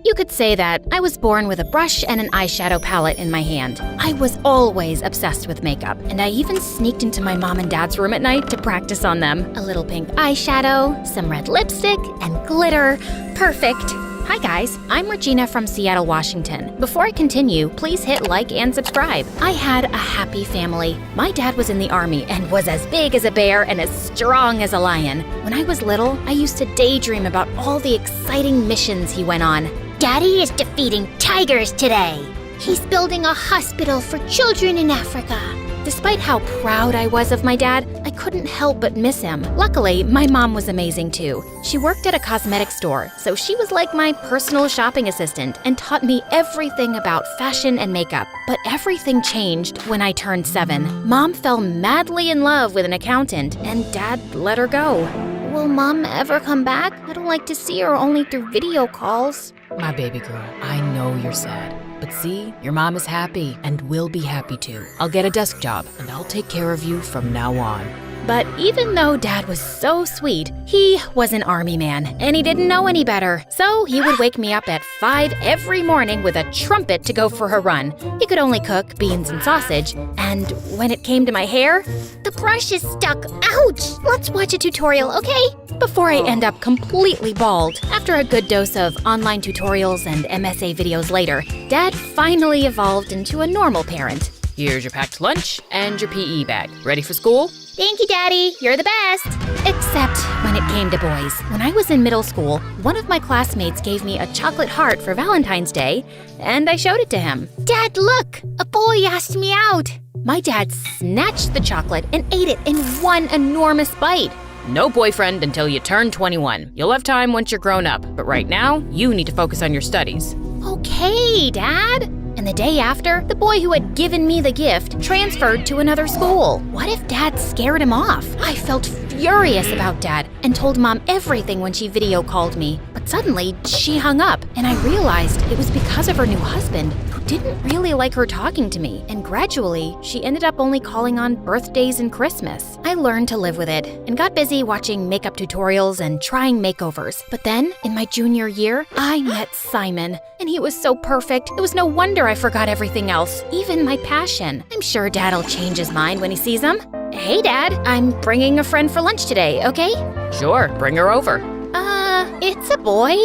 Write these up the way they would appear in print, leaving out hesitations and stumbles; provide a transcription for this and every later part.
You could say that I was born with a brush and an eyeshadow palette in my hand. I was always obsessed with makeup, and I even sneaked into my mom and dad's room at night to practice on them. A little pink eyeshadow, some red lipstick, and glitter. Perfect. Hi guys, I'm Regina from Seattle, Washington. Before I continue, please hit like and subscribe. I had a happy family. My dad was in the army and was as big as a bear and as strong as a lion. When I was little, I used to daydream about all the exciting missions he went on. Daddy is defeating tigers today. He's building a hospital for children in Africa. Despite how proud I was of my dad, I couldn't help but miss him. Luckily, my mom was amazing too. She worked at a cosmetic store, so she was like my personal shopping assistant and taught me everything about fashion and makeup. But everything changed when I turned 7. Mom fell madly in love with an accountant, and Dad let her go. Will Mom ever come back? I don't like to see her only through video calls. My baby girl, I know you're sad. But see, your mom is happy and will be happy too. I'll get a desk job and I'll take care of you from now on. But even though Dad was so sweet, he was an army man, and he didn't know any better. So he would wake me up at 5 every morning with a trumpet to go for a run. He could only cook beans and sausage, and when it came to my hair, the brush is stuck. Ouch! Let's watch a tutorial, okay? Before I end up completely bald. After a good dose of online tutorials and MSA videos later, Dad finally evolved into a normal parent. Here's your packed lunch and your PE bag. Ready for school? Thank you, Daddy. You're the best. Except when it came to boys. When I was in middle school, one of my classmates gave me a chocolate heart for Valentine's Day, and I showed it to him. Dad, look! A boy asked me out. My dad snatched the chocolate and ate it in one enormous bite. No boyfriend until you turn 21. You'll have time once you're grown up, but right now, you need to focus on your studies. Okay, Dad. And the day after, the boy who had given me the gift transferred to another school. What if Dad scared him off? I felt furious about Dad and told Mom everything when she video called me. But suddenly, she hung up, and I realized it was because of her new husband, who didn't really like her talking to me. And gradually, she ended up only calling on birthdays and Christmas. I learned to live with it and got busy watching makeup tutorials and trying makeovers. But then, in my junior year, I met Simon, and he was so perfect. It was no wonder I forgot everything else, even my passion. I'm sure Dad'll change his mind when he sees him. Hey, Dad, I'm bringing a friend for lunch today, okay? Sure, bring her over. It's a boy.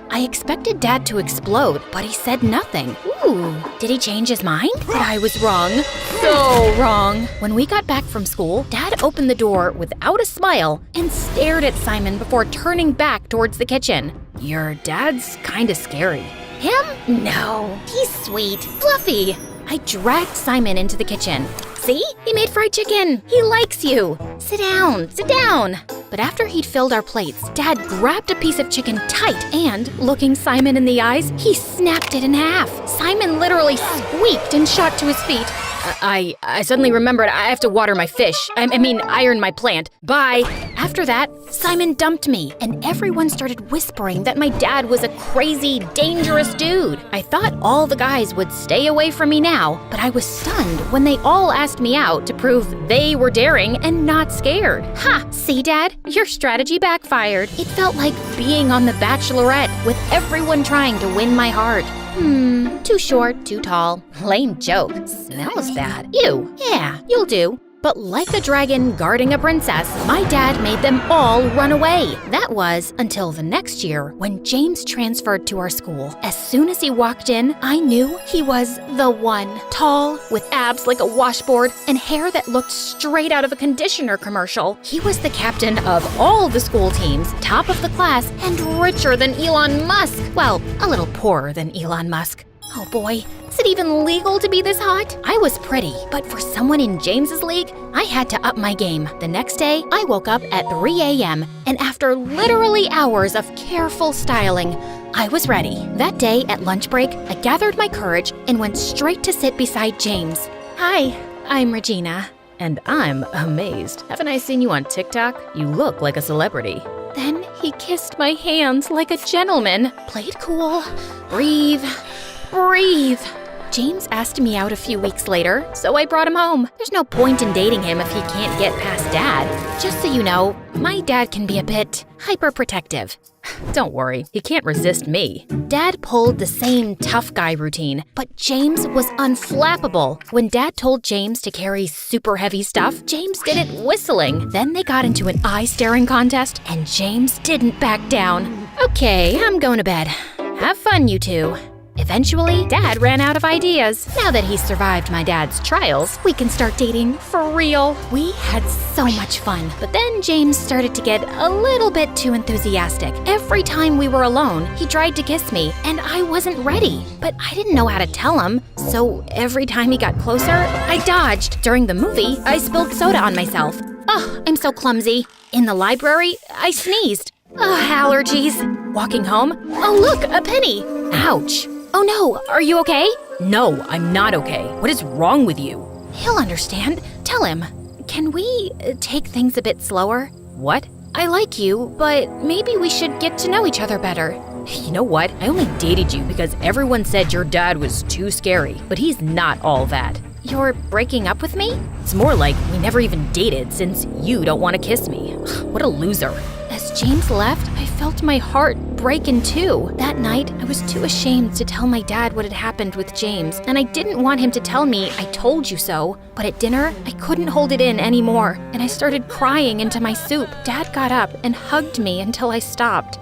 I expected Dad to explode, but he said nothing. Ooh, did he change his mind? But I was wrong. So wrong. When we got back from school, Dad opened the door without a smile and stared at Simon before turning back towards the kitchen. Your dad's kinda scary. Him? No, he's sweet, fluffy. I dragged Simon into the kitchen. See? He made fried chicken. He likes you. Sit down, sit down. But after he'd filled our plates, Dad grabbed a piece of chicken tight and, looking Simon in the eyes, he snapped it in half. Simon literally squeaked and shot to his feet. I suddenly remembered I have to water my fish. I mean, iron my plant. Bye. After that, Simon dumped me, and everyone started whispering that my dad was a crazy, dangerous dude. I thought all the guys would stay away from me now, but I was stunned when they all asked me out to prove they were daring and not scared. Ha! See, Dad? Your strategy backfired. It felt like being on The Bachelorette, with everyone trying to win my heart. Too short, too tall. Lame joke. Smells bad. Ew. Yeah, you'll do. But like a dragon guarding a princess, my dad made them all run away. That was until the next year when James transferred to our school. As soon as he walked in, I knew he was the one. Tall, with abs like a washboard, and hair that looked straight out of a conditioner commercial. He was the captain of all the school teams, top of the class, and richer than Elon Musk. Well, a little poorer than Elon Musk. Oh boy, is it even legal to be this hot? I was pretty, but for someone in James's league, I had to up my game. The next day, I woke up at 3 a.m., and after literally hours of careful styling, I was ready. That day at lunch break, I gathered my courage and went straight to sit beside James. Hi, I'm Regina. And I'm amazed. Haven't I seen you on TikTok? You look like a celebrity. Then he kissed my hands like a gentleman. Play it cool. Breathe. Breathe. James asked me out a few weeks later, so I brought him home. There's no point in dating him if he can't get past Dad. Just so you know, my dad can be a bit hyperprotective. Don't worry, he can't resist me. Dad pulled the same tough guy routine, but James was unflappable. When Dad told James to carry super heavy stuff, James did it whistling. Then they got into an eye-staring contest, and James didn't back down. Okay, I'm going to bed. Have fun, you two. Eventually, Dad ran out of ideas. Now that he's survived my dad's trials, we can start dating for real. We had so much fun, but then James started to get a little bit too enthusiastic. Every time we were alone, he tried to kiss me, and I wasn't ready. But I didn't know how to tell him, so every time he got closer, I dodged. During the movie, I spilled soda on myself. Oh, I'm so clumsy. In the library, I sneezed. Oh, allergies. Walking home, oh look, a penny. Ouch. Oh no, are you okay? No, I'm not okay. What is wrong with you? He'll understand. Tell him. Can we take things a bit slower? What? I like you, but maybe we should get to know each other better. You know what? I only dated you because everyone said your dad was too scary, but he's not all that. You're breaking up with me? It's more like we never even dated since you don't want to kiss me. What a loser. As James left, I felt my heart break in two. That night, I was too ashamed to tell my dad what had happened with James, and I didn't want him to tell me I told you so. But at dinner, I couldn't hold it in anymore, and I started crying into my soup. Dad got up and hugged me until I stopped.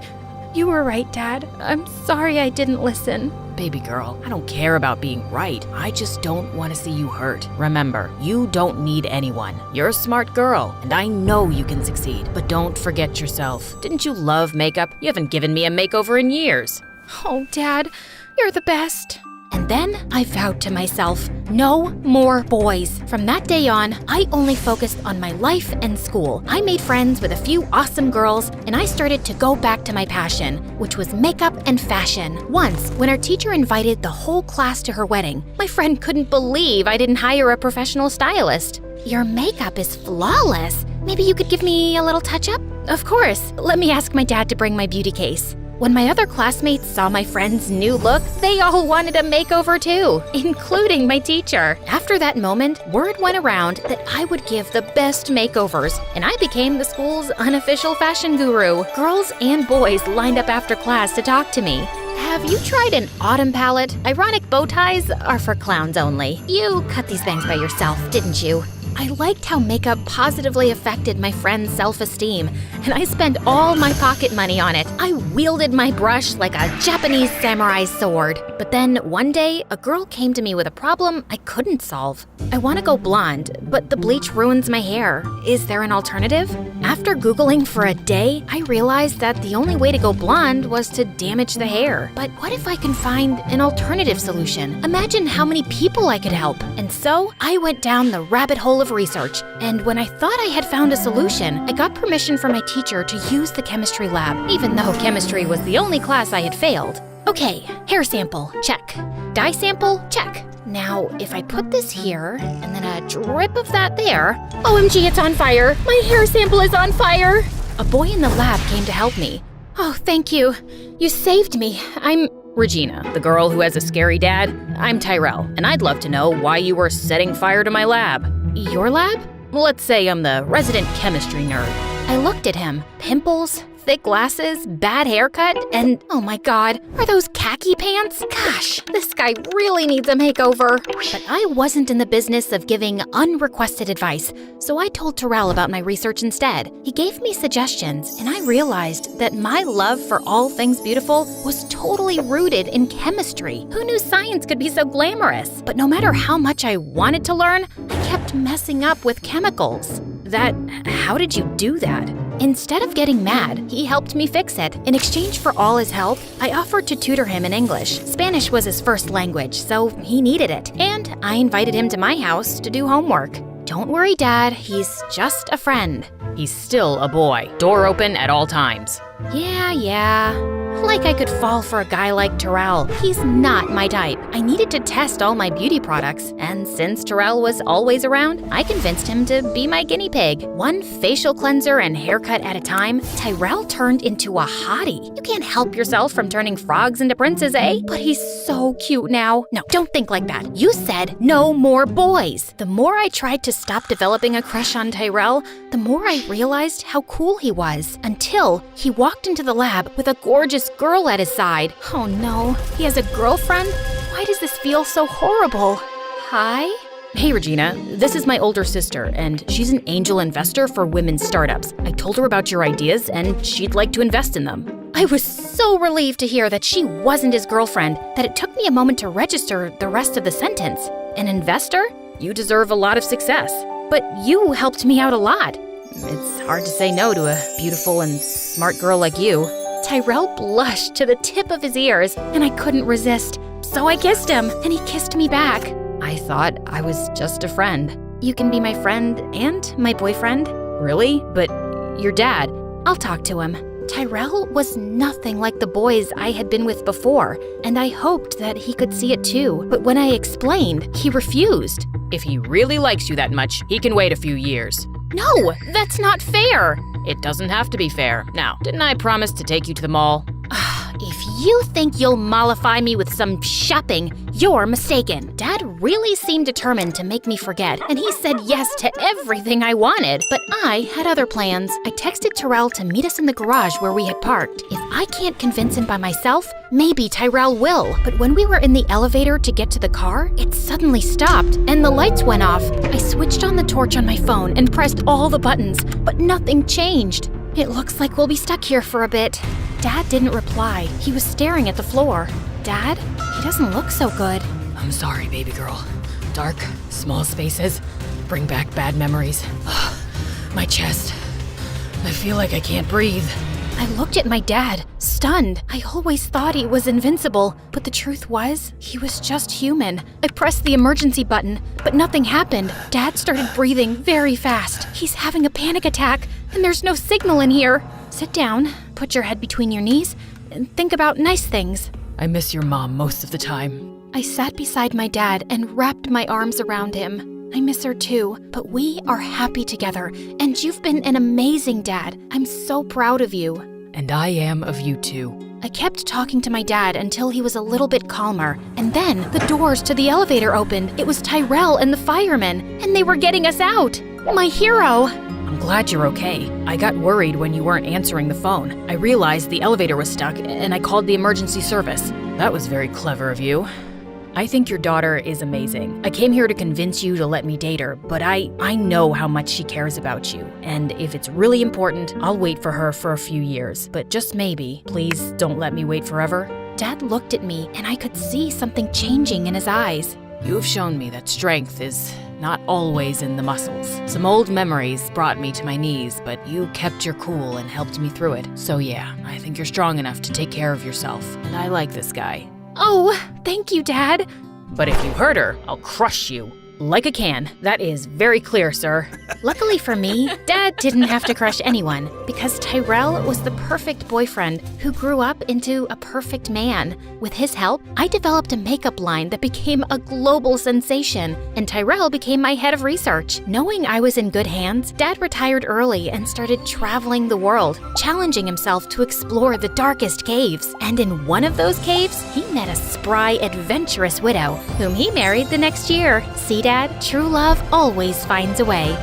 You were right, Dad. I'm sorry I didn't listen. Baby girl, I don't care about being right. I just don't want to see you hurt. Remember, you don't need anyone. You're a smart girl, and I know you can succeed. But don't forget yourself. Didn't you love makeup? You haven't given me a makeover in years. Oh, Dad, you're the best. And then I vowed to myself, no more boys. From that day on, I only focused on my life and school. I made friends with a few awesome girls, and I started to go back to my passion, which was makeup and fashion. Once, when our teacher invited the whole class to her wedding, my friend couldn't believe I didn't hire a professional stylist. Your makeup is flawless. Maybe you could give me a little touch-up? Of course. Let me ask my dad to bring my beauty case. When my other classmates saw my friend's new look, they all wanted a makeover too, including my teacher. After that moment, word went around that I would give the best makeovers, and I became the school's unofficial fashion guru. Girls and boys lined up after class to talk to me. Have you tried an autumn palette? Ironic bow ties are for clowns only. You cut these bangs by yourself, didn't you? I liked how makeup positively affected my friend's self-esteem, and I spent all my pocket money on it. I wielded my brush like a Japanese samurai's sword. But then one day, a girl came to me with a problem I couldn't solve. I want to go blonde, but the bleach ruins my hair. Is there an alternative? After Googling for a day, I realized that the only way to go blonde was to damage the hair. But what if I can find an alternative solution? Imagine how many people I could help. And so, I went down the rabbit hole of research, and when I thought I had found a solution, I got permission from my teacher to use the chemistry lab, even though chemistry was the only class I had failed. Okay, hair sample, check. Dye sample, check. Now, if I put this here, and then a drip of that there, OMG, it's on fire! My hair sample is on fire! A boy in the lab came to help me. Oh, thank you. You saved me. I'm Regina, the girl who has a scary dad. I'm Tyrell, and I'd love to know why you were setting fire to my lab. Your lab? Let's say I'm the resident chemistry nerd. I looked at him. Pimples, thick glasses, bad haircut, and oh my god, are those khaki pants? Gosh, this guy really needs a makeover. But I wasn't in the business of giving unrequested advice, so I told Tyrell about my research instead. He gave me suggestions, and I realized that my love for all things beautiful was totally rooted in chemistry. Who knew science could be so glamorous? But no matter how much I wanted to learn, I kept messing up with chemicals. How did you do that? Instead of getting mad, he helped me fix it. In exchange for all his help, I offered to tutor him in English. Spanish was his first language, so he needed it. And I invited him to my house to do homework. Don't worry, Dad, he's just a friend. He's still a boy. Door open at all times. Yeah. Like I could fall for a guy like Terrell. He's not my type. I needed to test all my beauty products, and since Terrell was always around, I convinced him to be my guinea pig. One facial cleanser and haircut at a time, Tyrell turned into a hottie. You can't help yourself from turning frogs into princes, eh? But he's so cute now. No, don't think like that. You said no more boys. The more I tried to stop developing a crush on Tyrell, the more I realized how cool he was. Until he walked into the lab with a gorgeous girl at his side. Oh no, he has a girlfriend? Why does this feel so horrible? Hi? Hey Regina, this is my older sister, and she's an angel investor for women's startups. I told her about your ideas, and she'd like to invest in them. I was so relieved to hear that she wasn't his girlfriend that it took me a moment to register the rest of the sentence. An investor? You deserve a lot of success. But you helped me out a lot. It's hard to say no to a beautiful and smart girl like you. Tyrell blushed to the tip of his ears, and I couldn't resist. So I kissed him, and he kissed me back. I thought I was just a friend. You can be my friend and my boyfriend. Really? But your dad. I'll talk to him. Tyrell was nothing like the boys I had been with before, and I hoped that he could see it too. But when I explained, he refused. If he really likes you that much, he can wait a few years. No, that's not fair. It doesn't have to be fair. Now, didn't I promise to take you to the mall? If you think you'll mollify me with some shopping, you're mistaken. Dad really seemed determined to make me forget, and he said yes to everything I wanted. But I had other plans. I texted Tyrell to meet us in the garage where we had parked. If I can't convince him by myself, maybe Tyrell will. But when we were in the elevator to get to the car, it suddenly stopped, and the lights went off. I switched on the torch on my phone and pressed all the buttons, but nothing changed. It looks like we'll be stuck here for a bit. Dad didn't reply. He was staring at the floor. Dad, he doesn't look so good. I'm sorry, baby girl. Dark, small spaces bring back bad memories. My chest. I feel like I can't breathe. I looked at my dad, stunned. I always thought he was invincible, but the truth was, he was just human. I pressed the emergency button, but nothing happened. Dad started breathing very fast. He's having a panic attack, and there's no signal in here. Sit down, put your head between your knees, and think about nice things. I miss your mom most of the time. I sat beside my dad and wrapped my arms around him. I miss her too, but we are happy together, and you've been an amazing dad. I'm so proud of you. And I am of you too. I kept talking to my dad until he was a little bit calmer, and then the doors to the elevator opened. It was Tyrell and the firemen, and they were getting us out. My hero! I'm glad you're okay. I got worried when you weren't answering the phone. I realized the elevator was stuck, and I called the emergency service. That was very clever of you. I think your daughter is amazing. I came here to convince you to let me date her, but I know how much she cares about you. And if it's really important, I'll wait for her for a few years. But just maybe, please don't let me wait forever. Dad looked at me, and I could see something changing in his eyes. You have shown me that strength is not always in the muscles. Some old memories brought me to my knees, but you kept your cool and helped me through it. So yeah, I think you're strong enough to take care of yourself. And I like this guy. Oh, thank you, Dad. But if you hurt her, I'll crush you. Like a can. That is very clear, sir. Luckily for me, Dad didn't have to crush anyone because Tyrell was the perfect boyfriend who grew up into a perfect man. With his help, I developed a makeup line that became a global sensation, and Tyrell became my head of research. Knowing I was in good hands, Dad retired early and started traveling the world, challenging himself to explore the darkest caves. And in one of those caves, he met a spry, adventurous widow, whom he married the next year. See, Dad, true love always finds a way.